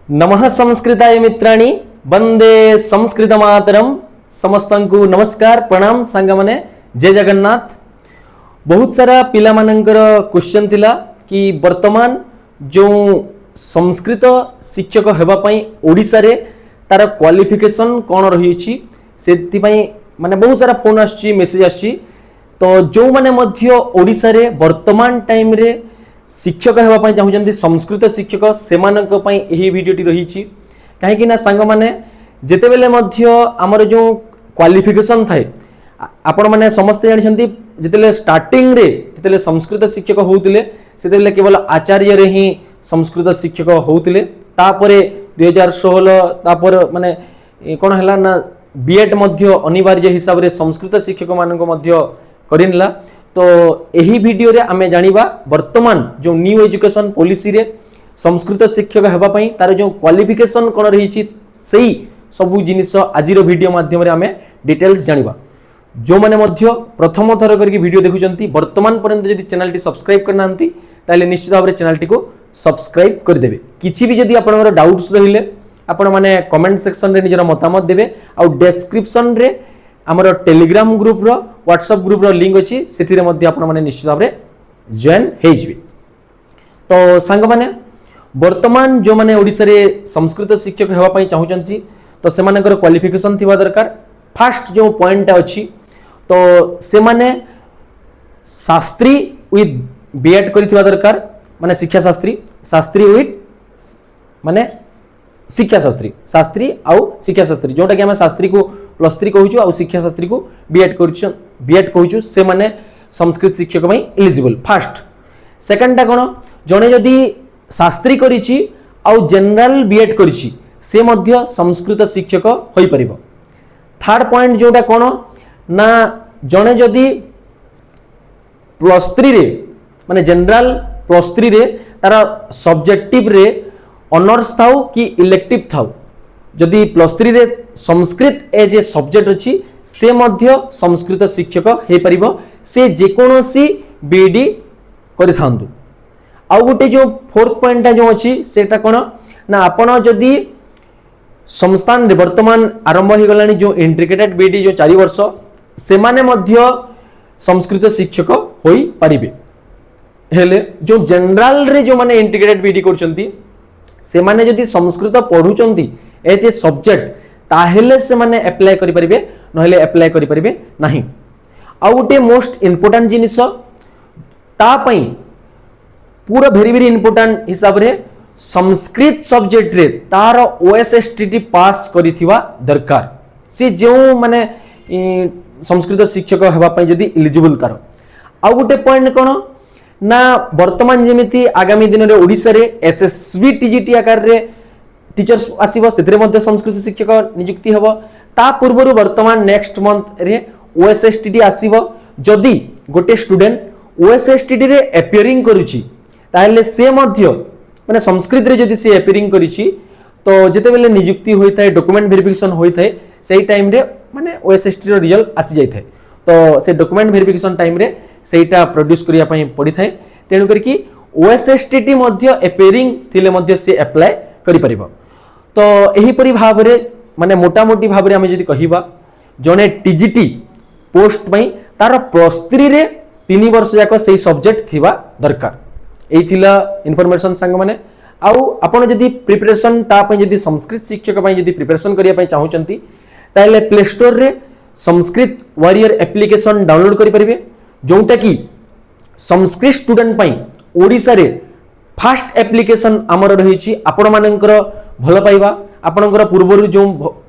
नमः संस्कृताय मित्राणि वंदे संस्कृत मातरम समस्तंकु नमस्कार प्रणाम सांग माने जय जगन्नाथ। बहुत सारा पिला मानकर क्वेश्चन थिला कि वर्तमान जो संस्कृत शिक्षक हेबा पई ओडिसा रे तार क्वालिफिकेशन कोन रही छी सेति पई माने बहुत सारा फोन आछि मेसेज आछि। तो जो माने मध्य ओडिसा रे वर्तमान टाइम रे शिक्षक हेबा पई चाहुचंती संस्कृत शिक्षक सेमानक पई एही वीडियोटी रही छी काहे ना सांग माने जेते बेले मध्य हमर जो क्वालिफिकेशन थाए आपण माने समस्त जानि छंती जेतेले स्टार्टिंग रे जेतेले संस्कृत शिक्षक होउतिले सेतेले केवल आचार्य रे ही संस्कृत शिक्षक होउतिले तापरे 2016 तापर माने कोन हला ना बीएड मध्य अनिवार्य हिसाब रे संस्कृत शिक्षक मानक मध्य करिनला। तो यही वीडियो रे आमे जानिबा वर्तमान जो न्यू एजुकेशन पॉलिसी रे संस्कृत शिक्षक हेबा पई तार जो क्वालिफिकेशन कोन रही छी सेही सबु जिनिस आजिर वीडियो माध्यम रे आमे डिटेल्स जानिबा। जो माने मध्य प्रथम थर करके वीडियो देखुचंती वर्तमान पर्यंत जदि चैनल टी सब्सक्राइब करनांती ताले निश्चित भाबरे चैनल टी को सब्सक्राइब कर देबे। किछि भी जदि आपनकर डाउट्स रहिले आपण माने कमेंट सेक्शन रे निजरा मतामत देबे आ डिस्क्रिप्शन रे हमर टेलीग्राम ग्रुप रो व्हाट्सएप ग्रुप रो लिंक अछि सेथिरे मध्ये आपण माने निश्चित भाबरे जॉइन हे जिवे। तो संग माने वर्तमान जो माने ओडिसा रे संस्कृत शिक्षक हेबा पई चाहुचंती तो सेमानकर क्वालिफिकेशन थिबा दरकार। फर्स्ट जो पॉइंट अछि तो से माने शास्त्री विथ बीएड करिथिबा दरकार माने शिक्षा शास्त्री शास्त्री विथ माने शिक्षा शास्त्री शास्त्री आउ शिक्षा शास्त्री जोटा कि हम शास्त्री को +3 कहूछु आउ शिक्षा शास्त्री को बीएड कहूछु से माने संस्कृत शिक्षक पई एलिजिबल। फर्स्ट सेकंड टा कोन जने जदी शास्त्री करिछि आउ जनरल बीएड करिछि से मध्य संस्कृत शिक्षक होई परिबो। थर्ड पॉइंट जोटा कोन ना जने जदी +3 रे माने जनरल +3 रे तार सब्जेक्टिव रे ऑनर्स थाउ कि इलेक्टिव थाउ जदि +3 रे संस्कृत एज ए सब्जेक्ट अछि से मध्य संस्कृत शिक्षक हे परिबो से जे कोनोसी बीडी करि थांदु। आ गोटे जो फोर्थ पॉइंट जो अछि सेटा कोन ना आपण जदि संस्थान रे वर्तमान आरंभ हो गलानी जो इंटीग्रेटेड बीडी जो 4 वर्ष से माने मध्य संस्कृत शिक्षक होई परिबे। हेले जो जनरल रे जो माने इंटीग्रेटेड बीडी करचंती से माने जदि संस्कृत पढुचंती एज ए सब्जेक्ट ताहेले से माने अप्लाई करि परिबे नहले अप्लाई करि परिबे नाही। आ गोटे मोस्ट इंपोर्टेंट जिनिस ता पई पूरा वेरी वेरी इंपोर्टेंट हिसाब रे संस्कृत सब्जेक्ट रे तार ओएसएसटीटी पास करिथिबा दरकार से जो माने संस्कृत शिक्षक हेबा पई जदि एलिजिबल तार। आ गोटे पॉइंट कोन ना वर्तमान जेमिति आगामी दिन रे ओडिसा रे एसएसबी टीजीटी आकार रे टीचर्स आसीबो सेतरे मध्ये संस्कृत शिक्षक नियुक्ति हेबो। ता पूर्वरु वर्तमान नेक्स्ट मंथ रे ओएसएसटीटी आसीबो। जदि गोटे स्टूडेंट ओएसएसटीटी रे अपियरिंग करूची ताहले से मध्ये माने संस्कृत रे जदि से अपियरिंग करिछि तो जेते बेले नियुक्ति होई थाए डॉक्यूमेंट वेरिफिकेशन होई थाए सेही टाइम रे माने ओएसएसटी रो रिजल्ट आसी जाय थाए तो से डॉक्यूमेंट वेरिफिकेशन टाइम रे सेटा प्रोड्यूस करिया पई पड़ी थाए तेनु करकी ओएसएसटीटी मध्ये अपियरिंग थिले मध्ये से अप्लाई करि परिबो। तो एही परि भाव रे माने मोटा मोटी भाव रे हम जदि कहिबा जने टीजीटी पोस्ट पई तार +3 रे 3 वर्ष जाक सेही सब्जेक्ट थिबा दरकार। एही थिला इन्फॉर्मेशन संग माने आउ आपण जदि प्रिपरेशन ता पई जदि संस्कृत शिक्षक पई जदि प्रिपरेशन करिया पई चाहुचंती ताले प्ले स्टोर रे संस्कृत वॉरियर एप्लीकेशन डाउनलोड करि परिबे जोटा कि संस्कृत स्टूडेंट पई ओडिसा रे फर्स्ट एप्लीकेशन आमर रही छी। आपण मानकर भल पाइबा आपणकर पूर्वरु जो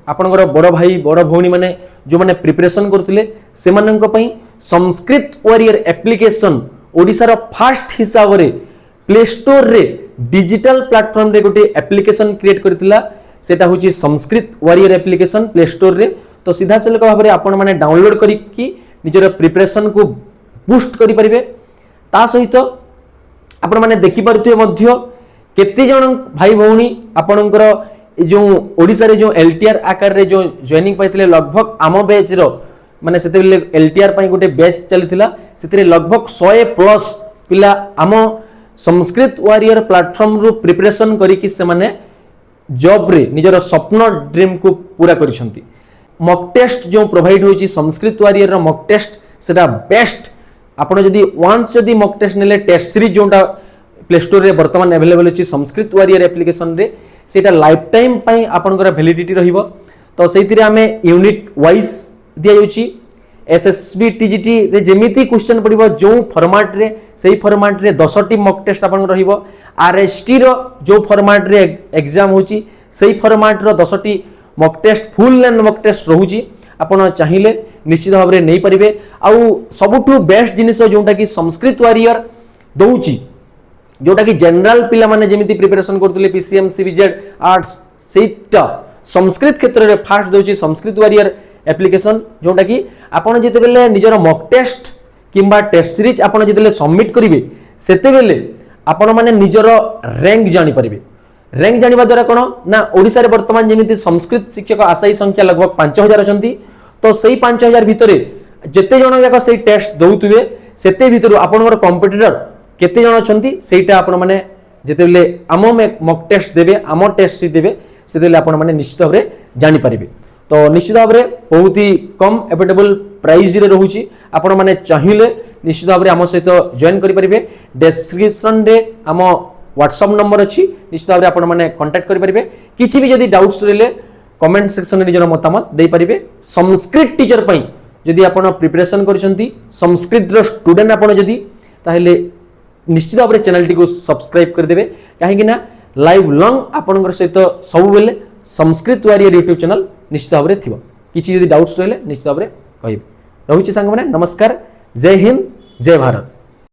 आपणकर बड़ भाई बड़ भौणी माने जो माने प्रिपरेशन करथिले से माननक पई Sanskrit warrior application Odisha row first हिसाब रे प्ले स्टोर रे डिजिटल प्लेटफॉर्म रे गोटे एप्लीकेशन क्रिएट करथिला सेटा होची Sanskrit warrior application play store रे। तो सीधा सलक भाव रे आपण माने डाउनलोड करी कि निजर प्रिपरेशन को बूस्ट करि परिबे। ता सहित आपण माने देखि परथुए मध्य केते जण भाई भौणी आपणकर जो ओडिसा रे जो एलटीआर आकार रे जो जॉइनिंग पाइथिले लगभग आम बैच रो माने सेते बेले एलटीआर पई गोटे बैच चलिथिला सेते लगभग 100+ पिला आम संस्कृत वॉरियर प्लेटफॉर्म रु प्रिपरेशन करी कि से माने जॉब रे निजर स्वप्न ड्रीम को पूरा करिसंती मॉक टेस्ट जो प्रोवाइड होची संस्कृत वारियर रो मॉक टेस्ट सेटा बेस्ट आपण जदी वंस जदी मॉक टेस्ट नेले टेस्ट सीरीज जोटा प्ले स्टोर रे वर्तमान अवेलेबल अछि संस्कृत वारियर एप्लिकेशन रे सेटा लाइफ टाइम पई आपनकर वैलिडिटी रहिबो तो सेतिरे हमें यूनिट वाइज दिया जाउची एसएसबी टीजीटी रे जेमिति क्वेश्चन पड़िबो जो फॉर्मेट रे सेही फॉर्मेट रे 10 टी मॉक टेस्ट आपन रहिबो आरएसटी रो जो फॉर्मेट रे एग्जाम होची सेही फॉर्मेट रो 10 टी mock test full length mock test रहूची आपण चाहिए निश्चित भाव में नहीं पारे आउ सबुठु बेस्ट जिनिस जोटा कि संस्कृत वारियर दउची जोटा कि जनरल पिला माने जेमिति प्रिपरेशन करथले पीसीएम सीबीजेड आर्ट्स सेटा संस्कृत क्षेत्र रे फास्ट दउची संस्कृत वारियर एप्लिकेशन जोटा कि आपण जेते बेले निजर मॉक टेस्ट किंबा टेस्ट सीरीज आपण जेते बेले सबमिट करिवे सेते बेले आपण माने निजर रैंक जानि परिबे रैंक जानिबा द्वारा कोन ना ओडिसा रे वर्तमान जेमिति संस्कृत शिक्षक आशायी संख्या लगभग 5000 अछंती तो सेही 5000 भितरे जेते जण जाक सेही टेस्ट दउतुवे सेते भितरु आपनकर कॉम्पिटिटर केते जण अछंती सेटा आपण माने जेते बेले आमो मॉक टेस्ट देबे आमो टेस्ट सी देबे सेते बेले आपण माने निश्चित भाव रे जानि परिबे तो निश्चित भाव में बहुत ही कम एफोर्डेबल प्राइस रे रहूची आपण माने चाहिए निश्चित भाव में आम सहित जॉइन करेंगे डिस्क्रिप्शन रे आम व्हाट्सएप नंबर अच्छी निश्चित भाव में आपण माने कांटेक्ट करेंगे किसी भी जदि डाउट्स रहिले कमेंट सेक्शन में निजर मतामत दे पारिबे संस्कृत टीचर पई जदि आपण प्रिपरेशन करिसंती संस्कृत रो स्टूडेंट आपण जदि ताहेले निश्चित भाव में चैनल टी को सब्सक्राइब कर देबे काहे कि ना लाइव लॉन्ग आपनकर सहित सब बेले संस्कृत वारियर यूट्यूब चैनल निश्चित भाव में थिबो किछि जदि डाउट्स रहिले निश्चित भाव में कहिबे रहुछि संग माने नमस्कार जय हिंद जय भारत।